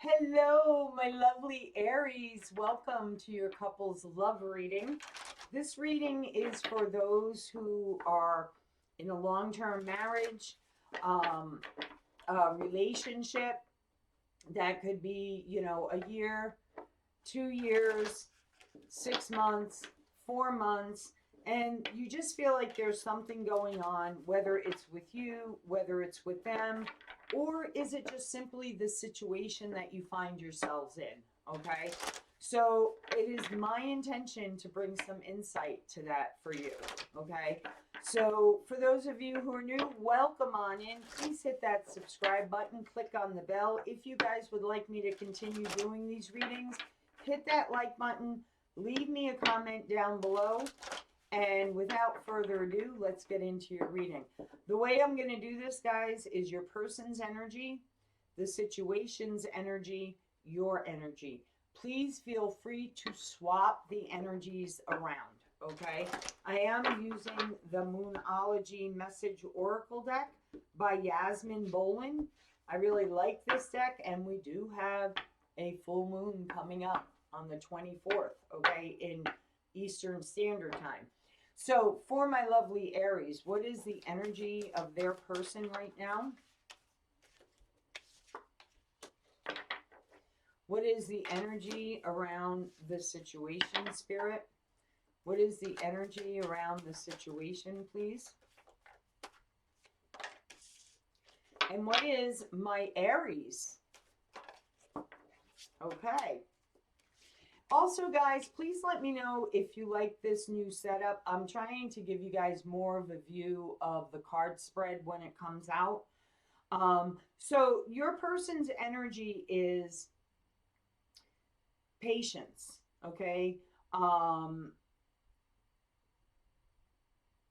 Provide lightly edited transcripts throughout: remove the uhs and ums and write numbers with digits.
Hello, my lovely Aries. Welcome to your couple's love reading. This reading is for those who are in a long-term marriage, um, a relationship that could be, a year, 2 years, 6 months, 4 months, and you just feel like there's something going on, whether it's with you, whether it's with them, or is it just simply the situation that you find yourselves in? Okay. So it is my intention to bring some insight to that for you. Okay. So for those of you who are new, welcome on in. Please hit that subscribe button, click on the bell. If you guys would like me to continue doing these readings, hit that like button, leave me a comment down below. And without further ado, let's get into your reading. The way I'm going to do this, guys, is your person's energy, the situation's energy, your energy. Please feel free to swap the energies around, okay? I am using the Moonology Message Oracle deck by Yasmin Bolin. I really like this deck, and we do have a full moon coming up on the 24th, okay, in Eastern Standard Time. So for my lovely Aries, what is the energy of their person right now? What is the energy around the situation, Spirit? What is the energy around the situation, please? And what is my Aries? Okay. Also, guys, please let me know if you like this new setup. I'm trying to give you guys more of a view of the card spread when it comes out. So your person's energy is patience, okay?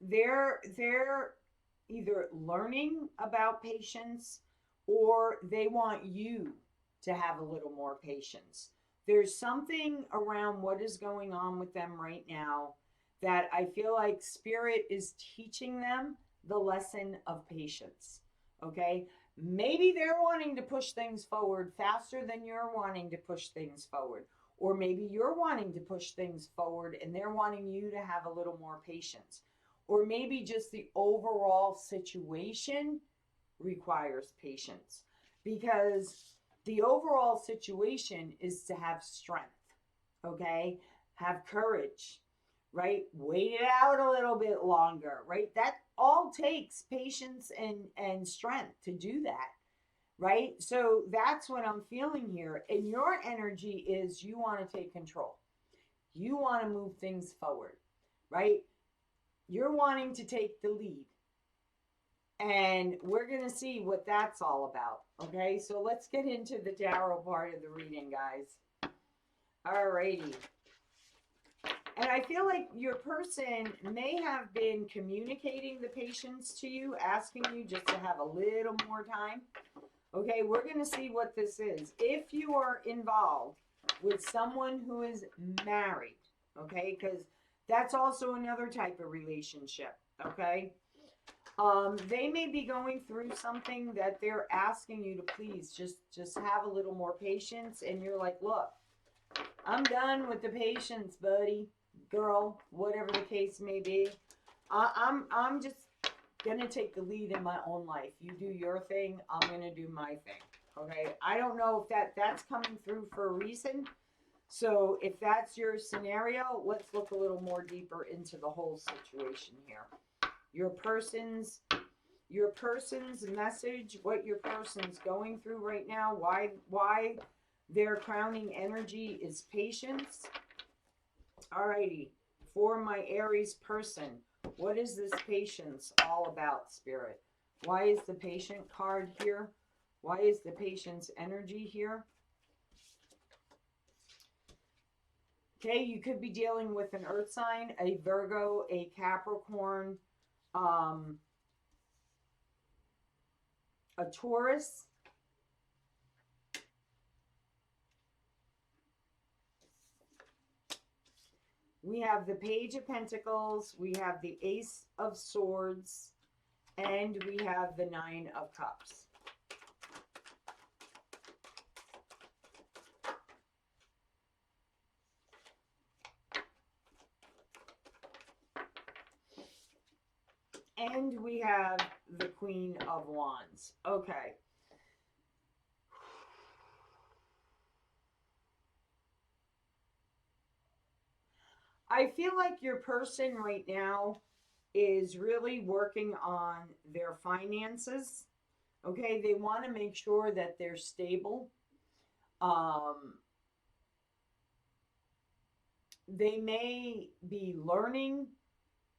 They're either learning about patience or they want you to have a little more patience. There's something around what is going on with them right now that I feel like Spirit is teaching them the lesson of patience. Okay? Maybe they're wanting to push things forward faster than you're wanting to push things forward. Or maybe you're wanting to push things forward and they're wanting you to have a little more patience. Or maybe just the overall situation requires patience. Because the overall situation is to have strength, okay? Have courage, right? Wait it out a little bit longer, right? That all takes patience and strength to do that, right? So that's what I'm feeling here. And your energy is you want to take control. You want to move things forward, right? You're wanting to take the lead. And we're going to see what that's all about. Okay, so let's get into the tarot part of the reading, guys. Alrighty. And I feel like your person may have been communicating the patience to you, asking you just to have a little more time. Okay, we're going to see what this is. If you are involved with someone who is married, okay, because that's also another type of relationship, okay? They may be going through something that they're asking you to please just have a little more patience, and you're like, look, I'm done with the patience, buddy, girl, whatever the case may be. I'm just gonna take the lead in my own life. You do your thing, I'm gonna do my thing. Okay, I don't know if that's coming through for a reason. So if that's your scenario, let's look a little more deeper into the whole situation here. Your person's message, what your person's going through right now, why their crowning energy is patience. Alrighty, for my Aries person, what is this patience all about, Spirit? Why is the patient card here? Why is the patient's energy here? Okay, you could be dealing with an earth sign, a Virgo, a Capricorn, a Taurus. We have the Page of Pentacles, we have the Ace of Swords, and we have the Nine of Cups. And we have the Queen of Wands. Okay. I feel like your person right now is really working on their finances. Okay, they want to make sure that they're stable. Um, they may be learning,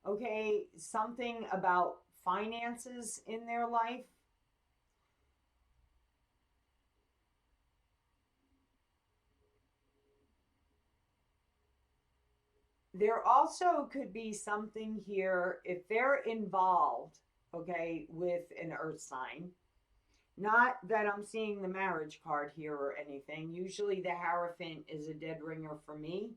okay, something about finances in their life. There also could be something here if they're involved, okay, with an earth sign. Not that I'm seeing the marriage card here or anything. Usually the Hierophant is a dead ringer for me,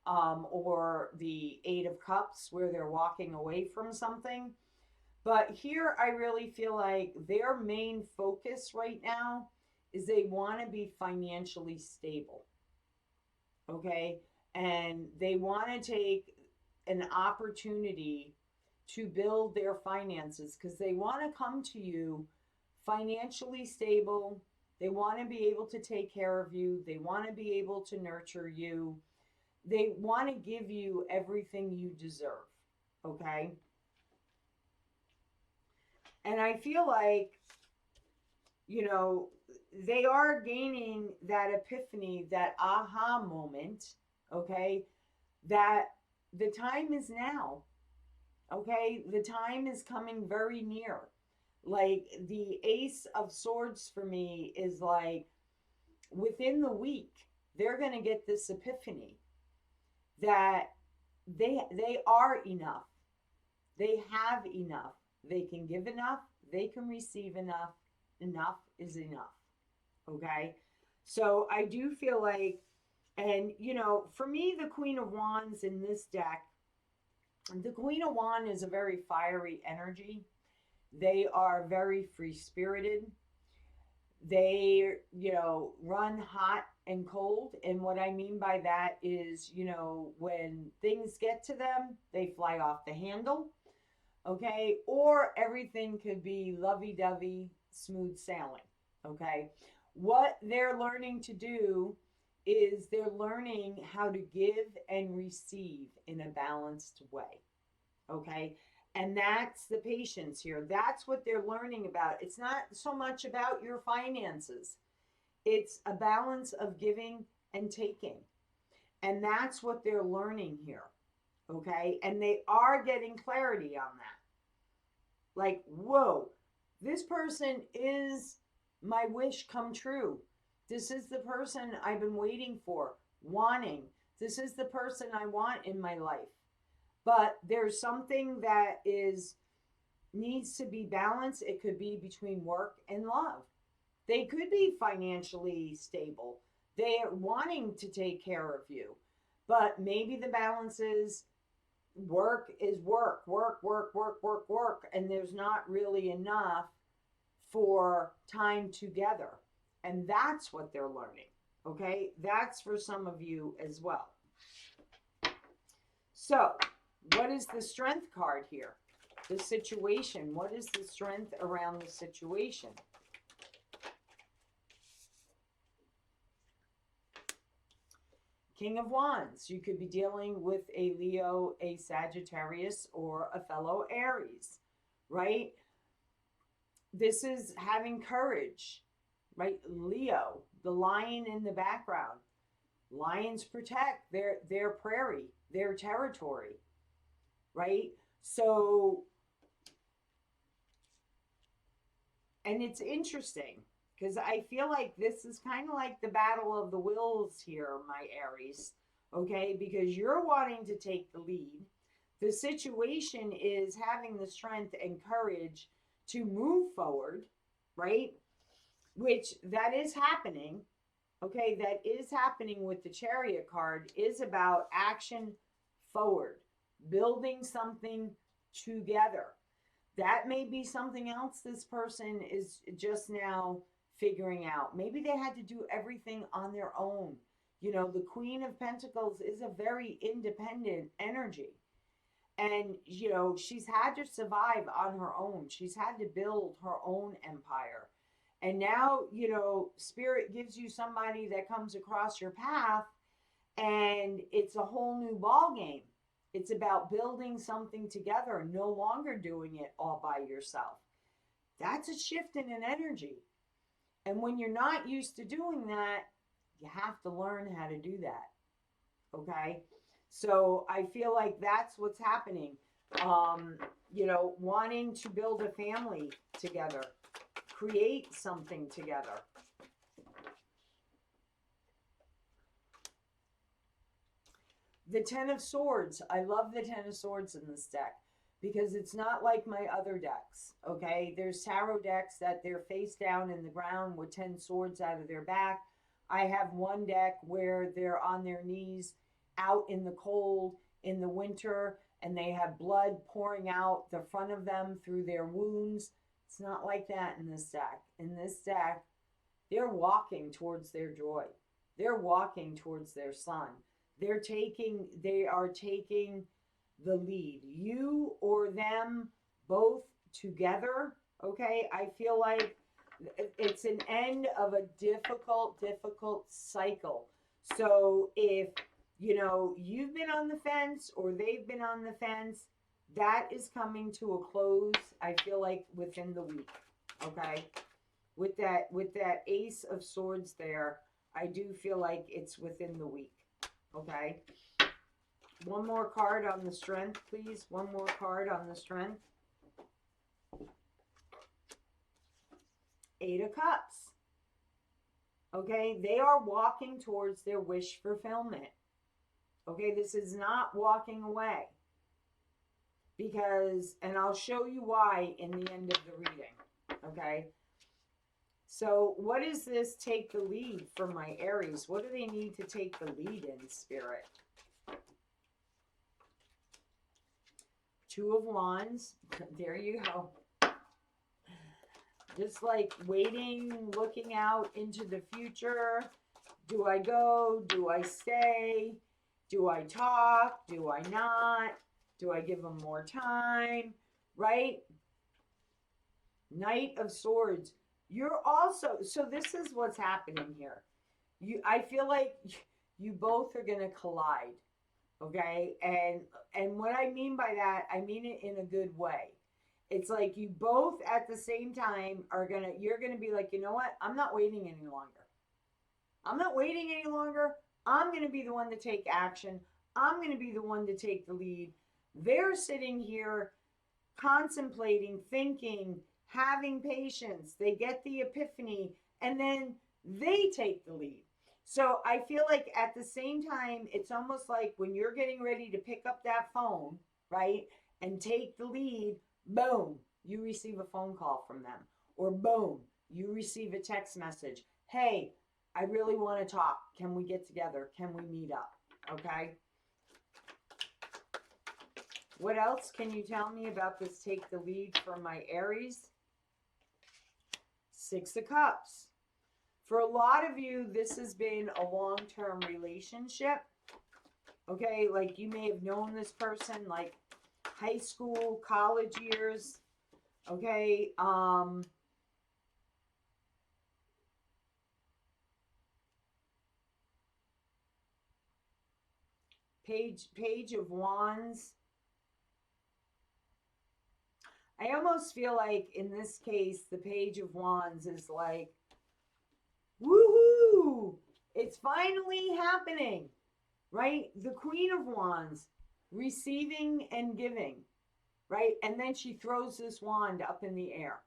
or the Eight of Cups where they're walking away from something. But here I really feel like their main focus right now is they want to be financially stable. Okay. And they want to take an opportunity to build their finances because they want to come to you financially stable. They want to be able to take care of you. They want to be able to nurture you. They want to give you everything you deserve. Okay. And I feel like, you know, they are gaining that epiphany, that aha moment, okay, that the time is now, okay? The time is coming very near. Like the Ace of Swords for me is like within the week, they're going to get this epiphany that they are enough. They have enough. They can give enough. They can receive enough. Enough is enough. Okay. So I do feel like, and you know, for me, the Queen of Wands in this deck, the Queen of Wands is a very fiery energy. They are very free spirited. They, you know, run hot and cold. And what I mean by that is, you know, when things get to them, they fly off the handle. Okay. Or everything could be lovey dovey, smooth sailing. Okay. What they're learning to do is they're learning how to give and receive in a balanced way. Okay. And that's the patience here. That's what they're learning about. It's not so much about your finances, it's a balance of giving and taking. And that's what they're learning here. Okay. And they are getting clarity on that. Like, whoa, this person is my wish come true. This is the person I've been waiting for, wanting. This is the person I want in my life. But there's something that is needs to be balanced. It could be between work and love. They could be financially stable. They are wanting to take care of you. But maybe the balance is work, and there's not really enough for time together. And that's what they're learning. Okay? That's for some of you as well. So, what is the strength card here? The situation. What is the strength around the situation? King of Wands. You could be dealing with a Leo, a Sagittarius, or a fellow Aries, right? This is having courage, right? Leo, the lion in the background. Lions protect their prairie, their territory, right? So, and it's interesting because I feel like this is kind of like the battle of the wills here, my Aries, okay? Because you're wanting to take the lead. The situation is having the strength and courage to move forward, right? Which that is happening, okay? That is happening with the Chariot card, is about action forward, building something together. That may be something else this person is just now figuring out. Maybe they had to do everything on their own. You know, the Queen of Pentacles is a very independent energy. And, you know, she's had to survive on her own. She's had to build her own empire. And now, you know, spirit gives you somebody that comes across your path, and it's a whole new ball game. It's about building something together, no longer doing it all by yourself. That's a shift in an energy. And when you're not used to doing that, you have to learn how to do that. Okay? So I feel like that's what's happening. You know, wanting to build a family together, create something together. The Ten of Swords. I love the Ten of Swords in this deck because it's not like my other decks. Okay, there's tarot decks that they're face down in the ground with 10 swords out of their back. I have one deck where they're on their knees out in the cold in the winter, and they have blood pouring out the front of them through their wounds. It's not like that in this deck. In this deck, they're walking towards their joy. They're walking towards their sun. They are taking the lead. You or them both together, okay? I feel like it's an end of a difficult cycle. So if, you know, you've been on the fence or they've been on the fence, that is coming to a close, I feel like, within the week, okay? With that Ace of Swords there, I do feel like it's within the week. Okay. One more card on the Strength, please. One more card on the Strength. Eight of Cups. Okay. They are walking towards their wish fulfillment. Okay. This is not walking away. Because, and I'll show you why in the end of the reading. Okay. So what is this take the lead for my Aries? What do they need to take the lead in, Spirit? Two of Wands. There you go. Just like waiting, looking out into the future. Do I go? Do I stay? Do I talk? Do I not? Do I give them more time? Right? Knight of Swords. You're also, so this is what's happening here. I feel like you both are going to collide. Okay? And what I mean by that, I mean it in a good way. It's like you both at the same time you're going to be like, you know what? I'm not waiting any longer. I'm not waiting any longer. I'm going to be the one to take action. I'm going to be the one to take the lead. They're sitting here contemplating, thinking, having patience. They get the epiphany, and then they take the lead. So I feel like at the same time, it's almost like when you're getting ready to pick up that phone, right, and take the lead, boom, you receive a phone call from them. Or boom, you receive a text message. Hey, I really want to talk. Can we get together? Can we meet up? Okay? What else can you tell me about this take the lead for my Aries? Six of Cups. For a lot of you, this has been a long-term relationship. Okay, like you may have known this person like high school, college years. Okay, Page of Wands. I almost feel like in this case, the Page of Wands is like, woohoo! It's finally happening, right? The Queen of Wands, receiving and giving, right? And then she throws this wand up in the air,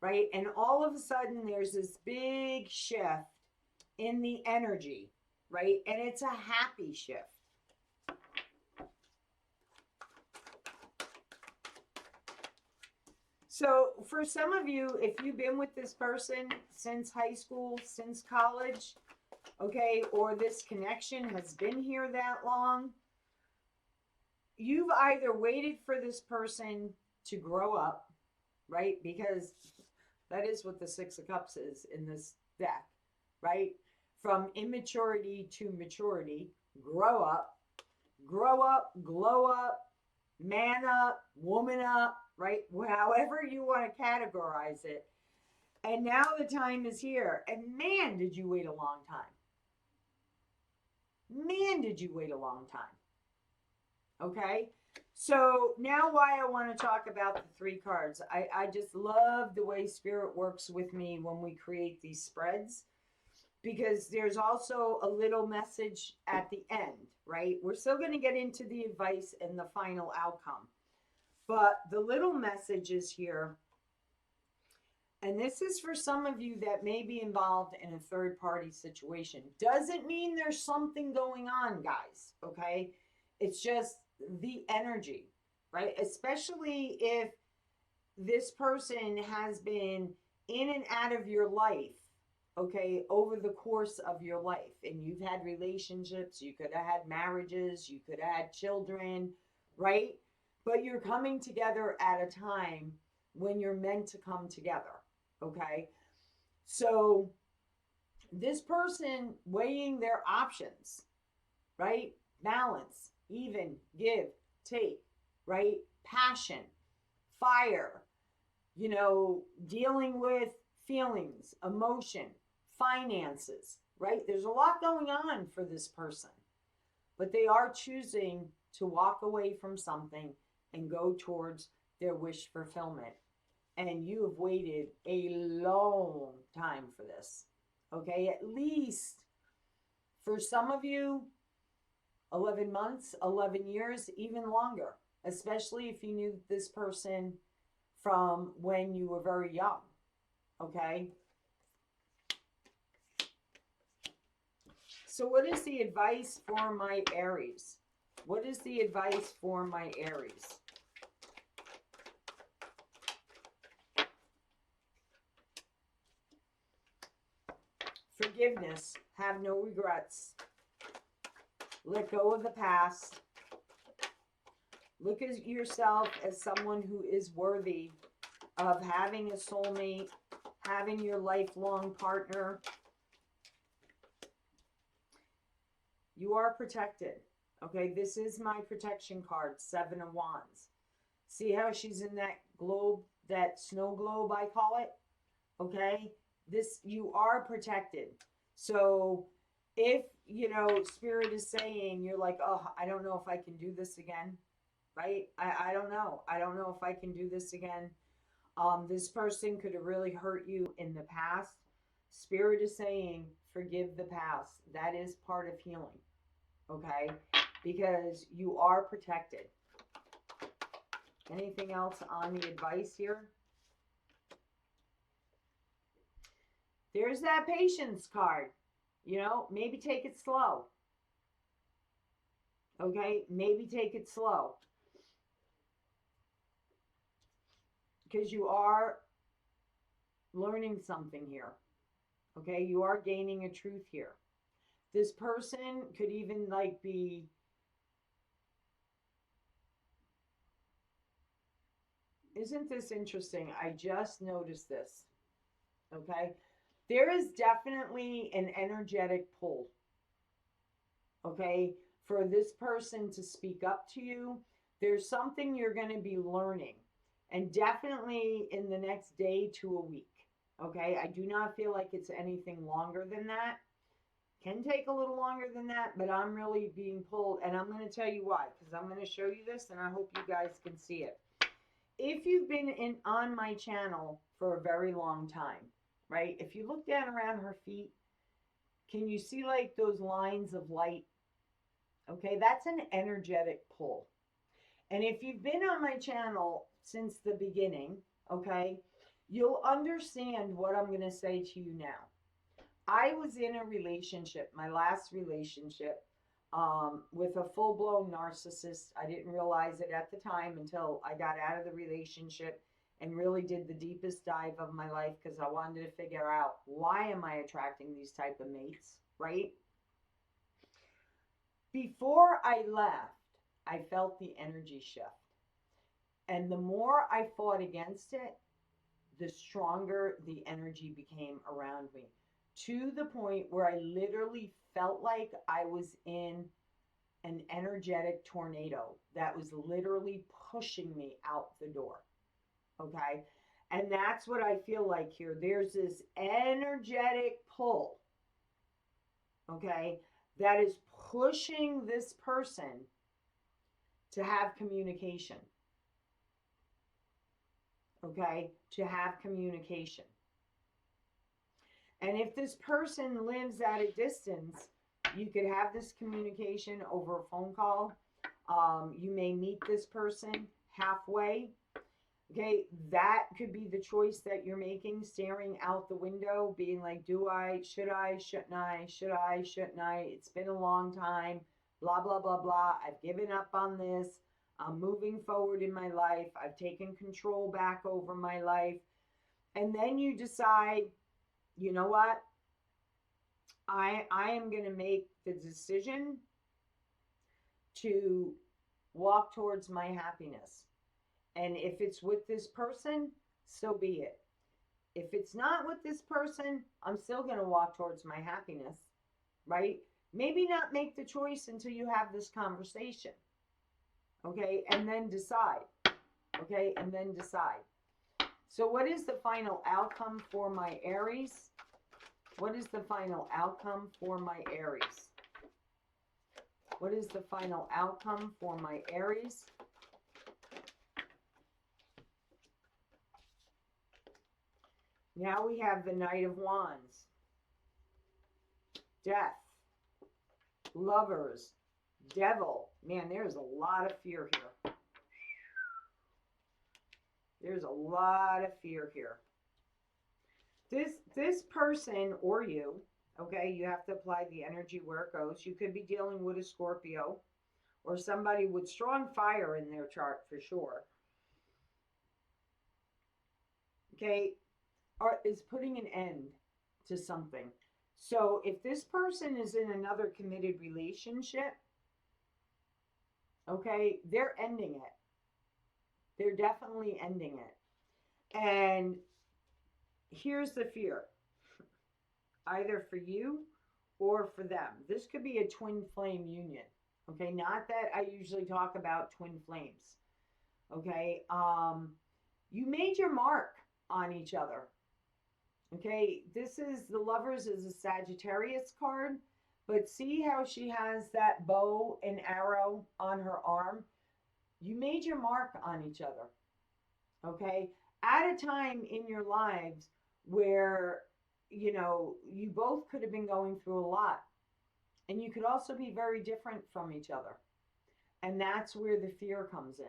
right? And all of a sudden, there's this big shift in the energy, right? And it's a happy shift. So for some of you, if you've been with this person since high school, since college, okay, or this connection has been here that long, you've either waited for this person to grow up, right? Because that is what the Six of Cups is in this deck, right? From immaturity to maturity, grow up, glow up, man up, woman up, right? However you want to categorize it. And now the time is here. And man, did you wait a long time. Man, did you wait a long time. Okay? So now why I want to talk about the three cards. I just love the way Spirit works with me when we create these spreads, because there's also a little message at the end, right? We're still going to get into the advice and the final outcome. But the little message is here, and this is for some of you that may be involved in a third party situation. Doesn't mean there's something going on, guys, okay? It's just the energy, right? Especially if this person has been in and out of your life, okay, over the course of your life. And you've had relationships, you could have had marriages, you could have had children, right? But you're coming together at a time when you're meant to come together, okay? So this person weighing their options, right? Balance, even, give, take, right? Passion, fire, dealing with feelings, emotion, finances, right? There's a lot going on for this person, but they are choosing to walk away from something and go towards their wish fulfillment. And you have waited a long time for this, okay? At least for some of you, 11 months, 11 years, even longer, especially if you knew this person from when you were very young, okay? So what is the advice for my Aries? What is the advice for my Aries? Forgiveness. Have no regrets. Let go of the past. Look at yourself as someone who is worthy of having a soulmate, having your lifelong partner. You are protected. Okay, this is my protection card, 7 of Wands. See how she's in that globe, that snow globe, I call it? Okay, you are protected. So if, Spirit is saying, you're like, oh, I don't know if I can do this again, right? I don't know. I don't know if I can do this again. This person could have really hurt you in the past. Spirit is saying, forgive the past. That is part of healing, okay? Because you are protected. Anything else on the advice here? There's that patience card. Maybe take it slow. Okay? Maybe take it slow. Because you are learning something here. Okay? You are gaining a truth here. This person could even be isn't this interesting? I just noticed this. Okay? There is definitely an energetic pull. Okay? For this person to speak up to you, there's something you're going to be learning. And definitely in the next day to a week. Okay? I do not feel like it's anything longer than that. Can take a little longer than that, but I'm really being pulled, and I'm going to tell you why, because I'm going to show you this, and I hope you guys can see it. If you've been on my channel for a very long time, right? If you look down around her feet, can you see those lines of light? Okay, that's an energetic pull. And if you've been on my channel since the beginning, okay, you'll understand what I'm going to say to you now. I was in a relationship, my last relationship, with a full-blown narcissist. I didn't realize it at the time until I got out of the relationship and really did the deepest dive of my life, because I wanted to figure out, why am I attracting these type of mates, right? Before I left, I felt the energy shift. And the more I fought against it, the stronger the energy became around me, to the point where I literally felt like I was in an energetic tornado that was literally pushing me out the door. Okay. And that's what I feel like here. There's this energetic pull, okay, that is pushing this person to have communication. Okay. To have communication. And if this person lives at a distance, you could have this communication over a phone call. You may meet this person halfway. Okay, that could be the choice that you're making, staring out the window, being like, do I, shouldn't I, shouldn't I? It's been a long time, blah, blah, blah, blah. I've given up on this. I'm moving forward in my life. I've taken control back over my life. And then you decide, you know what? I am going to make the decision to walk towards my happiness. And if it's with this person, so be it. If it's not with this person, I'm still going to walk towards my happiness, right? Maybe not make the choice until you have this conversation, okay? And then decide, okay? And then decide. So what is the final outcome for my Aries? What is the final outcome for my Aries? What is the final outcome for my Aries? Now we have the Knight of Wands, Death, Lovers, Devil. Man, there's a lot of fear here. There's a lot of fear here. This person or you, okay, you have to apply the energy where it goes. You could be dealing with a Scorpio or somebody with strong fire in their chart for sure. Okay, or is putting an end to something. So if this person is in another committed relationship, okay, they're ending it. They're definitely ending it. And here's the fear, either for you or for them. This could be a twin flame union. Okay, not that I usually talk about twin flames. Okay, you made your mark on each other. Okay, this is the Lovers is a Sagittarius card, but see how she has that bow and arrow on her arm? You made your mark on each other. Okay, at a time in your lives where, you know, you both could have been going through a lot, and you could also be very different from each other. And that's where the fear comes in.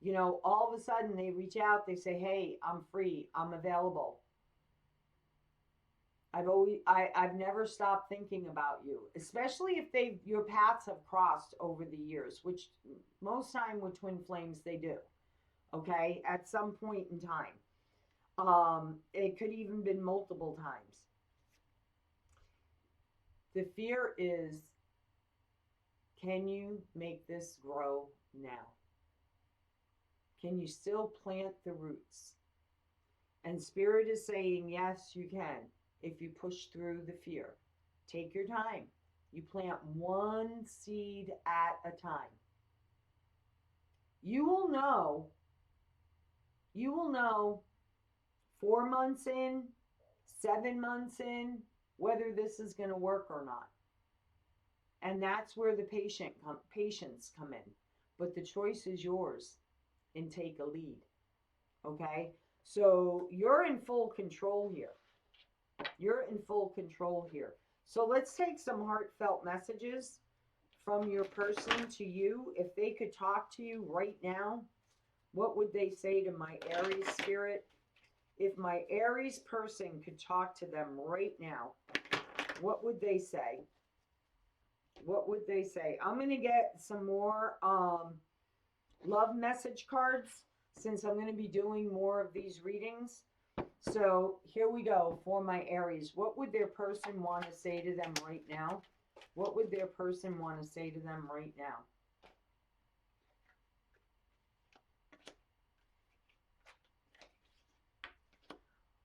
You know, all of a sudden they reach out, they say, hey, I'm free, I'm available. I've never stopped thinking about you, especially if your paths have crossed over the years, which most time with twin flames they do. Okay, at some point in time. It could even been multiple times. The fear is, can you make this grow now? Can you still plant the roots? And Spirit is saying, yes, you can, if you push through the fear. Take your time. You plant one seed at a time. You will know 4 months in, 7 months in, whether this is going to work or not. And that's where the patience come in. But the choice is yours, and take a lead. Okay? So you're in full control here. You're in full control here. So let's take some heartfelt messages from your person to you. If they could talk to you right now, what would they say to my Aries spirit? If my Aries person could talk to them right now, what would they say? What would they say? I'm going to get some more love message cards since I'm going to be doing more of these readings. So here we go for my Aries. What would their person want to say to them right now? What would their person want to say to them right now?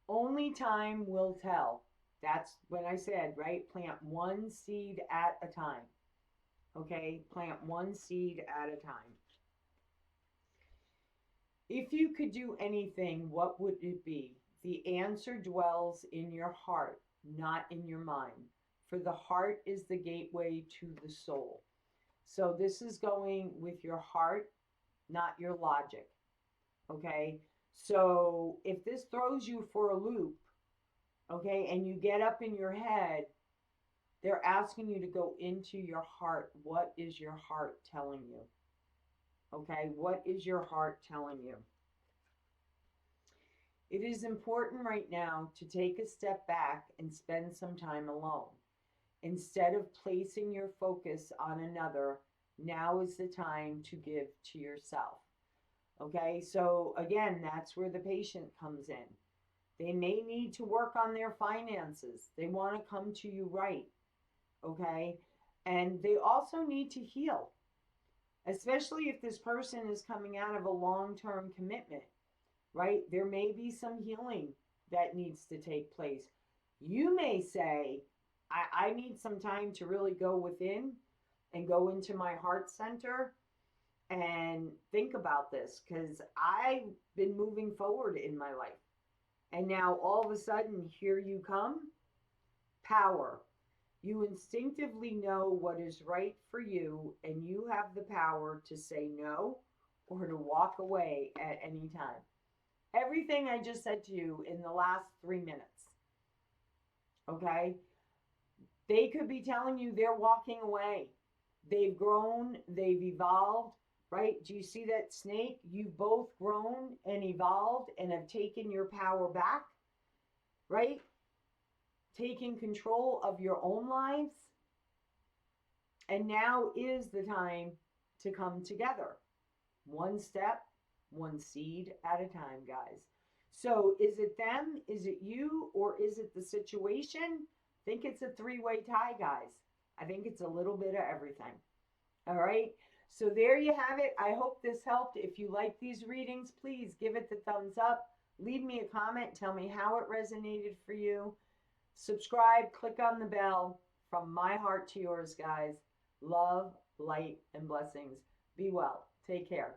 Only time will tell. That's what I said, right? Plant one seed at a time. Okay, plant one seed at a time. If you could do anything, what would it be? The answer dwells in your heart, not in your mind. For the heart is the gateway to the soul. So this is going with your heart, not your logic. Okay. So if this throws you for a loop, okay, and you get up in your head, they're asking you to go into your heart. What is your heart telling you? Okay. What is your heart telling you? It is important right now to take a step back and spend some time alone. Instead of placing your focus on another, now is the time to give to yourself. Okay, so again, that's where the patient comes in. They may need to work on their finances. They want to come to you right. Okay, and they also need to heal, especially if this person is coming out of a long term commitment, right? There may be some healing that needs to take place. You may say, I need some time to really go within and go into my heart center and think about this because I've been moving forward in my life. And now all of a sudden, here you come. Power. You instinctively know what is right for you, and you have the power to say no or to walk away at any time. Everything I just said to you in the last 3 minutes, okay? They could be telling you they're walking away. They've grown, they've evolved, right? Do you see that snake? You've both grown and evolved and have taken your power back, right? Taking control of your own lives. And now is the time to come together. One step, one seed at a time, guys. So is it them? Is it you? Or is it the situation? I think it's a three-way tie, guys. I think it's a little bit of everything. All right. So there you have it. I hope this helped. If you like these readings, please give it the thumbs up. Leave me a comment. Tell me how it resonated for you. Subscribe. Click on the bell. From my heart to yours, guys. Love, light, and blessings. Be well. Take care.